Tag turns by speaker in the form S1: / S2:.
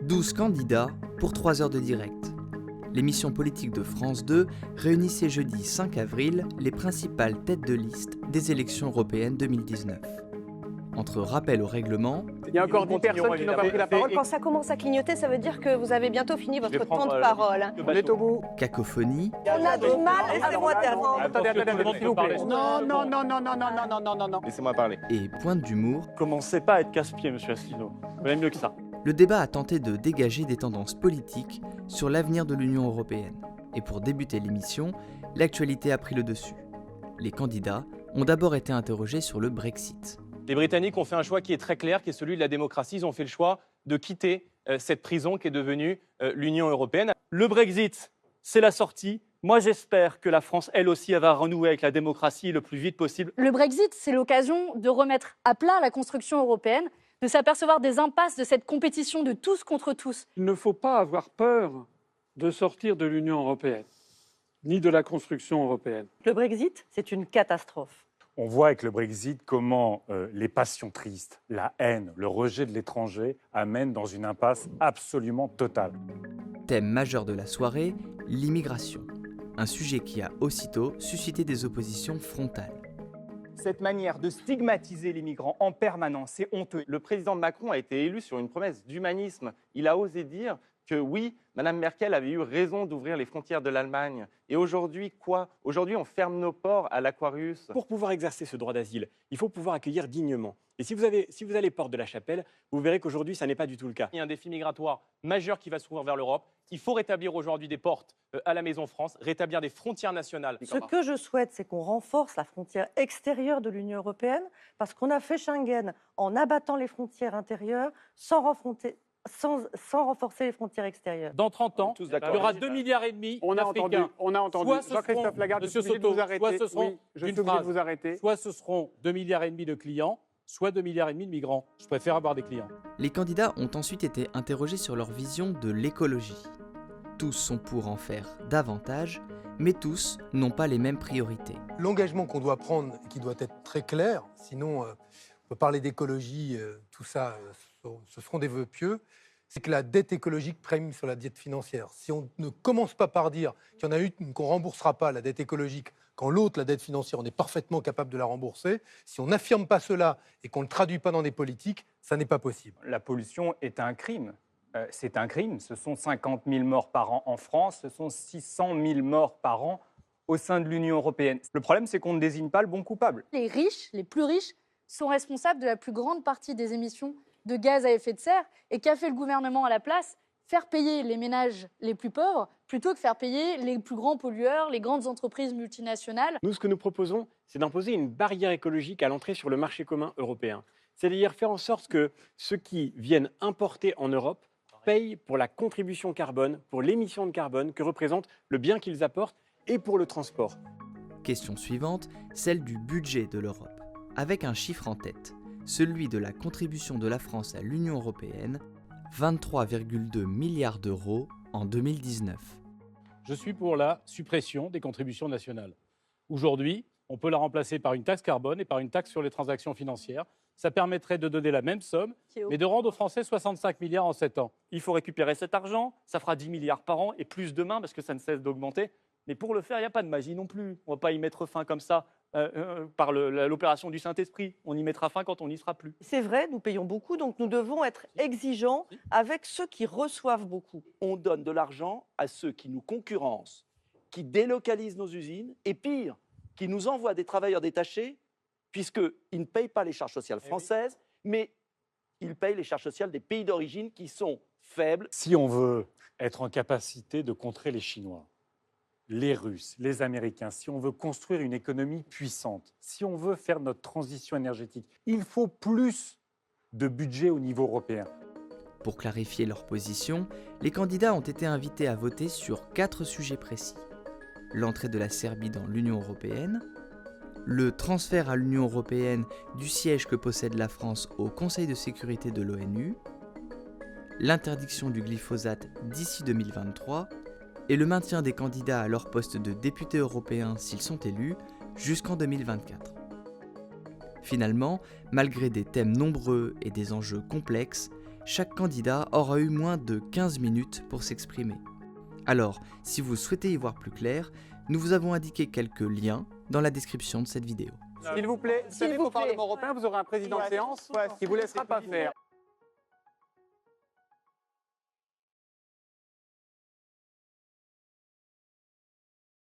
S1: 12 candidats pour 3 heures de direct. L'émission politique de France 2 réunissait jeudi 5 avril les principales têtes de liste des élections européennes 2019. Entre rappel au règlement...
S2: Il y a encore 10 personnes qui n'ont pas pris la parole.
S3: Quand ça commence à clignoter, ça veut dire que vous avez bientôt fini votre temps de parole.
S2: On est au bout.
S1: Cacophonie...
S3: On a du mal, laissez-moi intervenir.
S2: Attendez, s'il vous plaît. Non. Laissez-moi parler.
S1: et pointe d'humour,
S4: Commencez pas à être casse-pied, monsieur Asselineau. Vous avez mieux que ça.
S1: le débat a tenté de dégager des tendances politiques sur l'avenir de l'Union européenne. Et pour débuter l'émission, l'actualité a pris le dessus. Les candidats ont d'abord été interrogés sur le Brexit.
S5: Les Britanniques ont fait un choix qui est très clair, qui est celui de la démocratie. Ils ont fait le choix de quitter cette prison qui est devenue l'Union européenne.
S4: Le Brexit, c'est la sortie. Moi, j'espère que la France, elle aussi, elle va renouer avec la démocratie le plus vite possible.
S6: Le Brexit, c'est l'occasion de remettre à plat la construction européenne, de s'apercevoir des impasses de cette compétition de tous contre tous.
S7: Il ne faut pas avoir peur de sortir de l'Union européenne, ni de la construction européenne.
S3: Le Brexit, c'est une catastrophe.
S8: On voit avec le Brexit comment les passions tristes, la haine, le rejet de l'étranger amènent dans une impasse absolument totale.
S1: Thème majeur de la soirée, l'immigration. Un sujet qui a aussitôt suscité des oppositions frontales.
S2: Cette manière de stigmatiser les migrants en permanence, c'est honteux. Le président Macron a été élu sur une promesse d'humanisme. Il a osé dire que oui, Mme Merkel avait eu raison d'ouvrir les frontières de l'Allemagne. Et aujourd'hui, quoi? Aujourd'hui, on ferme nos ports à l'Aquarius.
S9: Pour pouvoir exercer ce droit d'asile, il faut pouvoir accueillir dignement. Et si vous allez porte de la Chapelle, vous verrez qu'aujourd'hui, ça n'est pas du tout le cas.
S5: Il y a un défi migratoire majeur qui va s'ouvrir vers l'Europe. Il faut rétablir aujourd'hui des portes à la Maison France, rétablir des frontières nationales.
S3: Ce que je souhaite, c'est qu'on renforce la frontière extérieure de l'Union européenne, parce qu'on a fait Schengen en abattant les frontières intérieures sans renforcer les frontières extérieures.
S5: Dans 30 ans,
S2: Tous
S5: il y
S2: d'accord.
S5: aura 2,5 milliards
S2: On a entendu.
S5: Soit ce
S2: Jean-Christophe
S5: seront-
S2: Lagarde,
S5: Monsieur
S2: je suis obligé de
S5: Soto,
S2: vous arrêter.
S5: soit ce seront
S2: Oui, je
S5: une
S2: suis obligé de
S5: phrase.
S2: vous arrêter.
S5: Soit ce seront 2,5 milliards de clients, soit 2,5 milliards de migrants. Je préfère avoir des clients.
S1: Les candidats ont ensuite été interrogés sur leur vision de l'écologie. Tous sont pour en faire davantage, mais tous n'ont pas les mêmes priorités.
S10: L'engagement qu'on doit prendre et qui doit être très clair, sinon on peut parler d'écologie, tout ça, ce seront des vœux pieux, c'est que la dette écologique prime sur la dette financière. Si on ne commence pas par dire qu'il y en a une qu'on ne remboursera pas, la dette écologique, quand l'autre, la dette financière, on est parfaitement capable de la rembourser, si on n'affirme pas cela et qu'on ne le traduit pas dans des politiques, ça n'est pas possible.
S8: La pollution est un crime. C'est un crime. Ce sont 50 000 morts par an en France, ce sont 600 000 morts par an au sein de l'Union européenne. Le problème, c'est qu'on ne désigne pas le bon coupable.
S6: Les riches, les plus riches, sont responsables de la plus grande partie des émissions de gaz à effet de serre. Et qu'a fait le gouvernement à la place? Faire payer les ménages les plus pauvres plutôt que faire payer les plus grands pollueurs, les grandes entreprises multinationales.
S9: Nous, ce que nous proposons, c'est d'imposer une barrière écologique à l'entrée sur le marché commun européen. C'est-à-dire faire en sorte que ceux qui viennent importer en Europe payent pour la contribution carbone, pour l'émission de carbone que représente le bien qu'ils apportent et pour le transport.
S1: Question suivante, celle du budget de l'Europe. Avec un chiffre en tête, celui de la contribution de la France à l'Union européenne, 23,2 milliards d'euros en 2019.
S11: Je suis pour la suppression des contributions nationales. Aujourd'hui, on peut la remplacer par une taxe carbone et par une taxe sur les transactions financières. Ça permettrait de donner la même somme, mais de rendre aux Français 65 milliards en 7 ans.
S4: Il faut récupérer cet argent, ça fera 10 milliards par an et plus demain parce que ça ne cesse d'augmenter. Mais pour le faire, il n'y a pas de magie non plus. On ne va pas y mettre fin comme ça par l'opération du Saint-Esprit. On y mettra fin quand on n'y sera plus.
S3: C'est vrai, nous payons beaucoup, donc nous devons être exigeants avec ceux qui reçoivent beaucoup.
S12: On donne de l'argent à ceux qui nous concurrencent, qui délocalisent nos usines et pire, qui nous envoient des travailleurs détachés puisqu'ils ne payent pas les charges sociales françaises, mais ils payent les charges sociales des pays d'origine qui sont faibles.
S8: Si on veut être en capacité de contrer les Chinois, les Russes, les Américains, si on veut construire une économie puissante, si on veut faire notre transition énergétique, il faut plus de budget au niveau européen.
S1: Pour clarifier leur position, les candidats ont été invités à voter sur 4 sujets précis. L'entrée de la Serbie dans l'Union européenne, le transfert à l'Union européenne du siège que possède la France au Conseil de sécurité de l'ONU, l'interdiction du glyphosate d'ici 2023 et le maintien des candidats à leur poste de députés européens s'ils sont élus jusqu'en 2024. Finalement, malgré des thèmes nombreux et des enjeux complexes, chaque candidat aura eu moins de 15 minutes pour s'exprimer. Alors, si vous souhaitez y voir plus clair, nous vous avons indiqué quelques liens dans la description de cette vidéo.
S5: S'il vous plaît, vous savez qu'au Parlement européen, vous aurez un président de séance qui ne vous laissera pas faire.